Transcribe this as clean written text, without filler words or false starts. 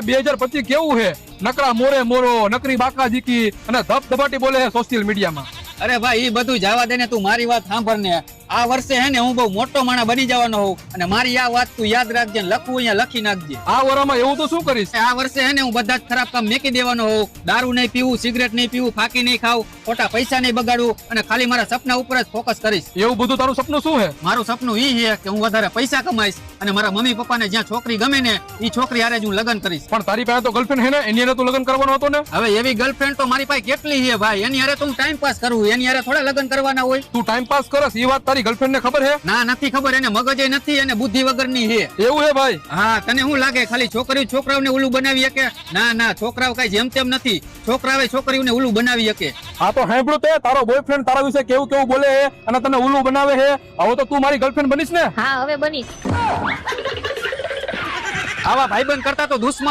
2025 કેવું છે? નકરા મોરે મોરો, નકરી બાકા જીકી અને ધબધબાટી બોલે છે સોશિયલ મીડિયામાં. અરે ભાઈ એ બધું જવા દે ને, તું મારી વાત સાંભળ ને. આ વર્ષે હે ને હું બહુ મોટો માણસ બની જવાનો હોઉં, અને મારી આ વાત તું યાદ રાખજે, લખવું અહીંયા લખી નાખજે. આ વરામાં એવું તો શું કરીશ? આ વર્ષે હે ને હું બધા જ ખરાબ કામ મેકી દેવાનો હોઉં. દારૂ નહીં પીવું, સિગરેટ નહીં પીવું, ફાકી નહીં ખાવું, ખોટા પૈસા નહીં બગાડવું, અને ખાલી મારા સપના ઉપર જ ફોકસ કરીશ. એવું બધું તારું સપનું શું છે? મારું સપનું ઈ છે કે હું વધારે પૈસા કમાઈશ, અને મારા મમ્મી પપ્પાને જ્યાં છોકરી ગમે ને ઈ છોકરી હારે જ હું લગ્ન કરીશ. પણ તારી પાસે તો ગર્લફ્રેન્ડ હે ને, એની હારે તું લગ્ન કરવાનો હતો ને? હવે એવી ગર્લફ્રેન્ડ તો મારી પાસે કેટલી છે ભાઈ, એની હારે તો હું ટાઈમ પાસ કરું, એની હારે થોડા લગ્ન કરવાના હોય. તું ટાઈમ પાસ કરસ એ વાત તારી ગર્લફ્રેન્ડ ને ખબર છે? ના, નથી ખબર. એને મગજ નથી, અને બુદ્ધિ વગરની છે. એવું હે ભાઈ? હા, તને શું લાગે ખાલી છોકરીઓ છોકરાઓને ઉલ્લુ બનાવી શકે? ના, છોકરાઓ કઈ જેમ તેમ નથી. છોકરાઓ છોકરીઓને ઉલ્લુ બનાવી શકે. આ તો સાંભળ્યું તે, તારો બોયફ્રેન્ડ તારા વિશે કેવું કેવું બોલે છે અને તને ઉલ્લુ બનાવે છે. હવે તો તું મારી ગર્લફ્રેન્ડ બનીશ ને? હા, હવે બનીશ. આવા ભાઈબંધ કરતા તો દુશ્મન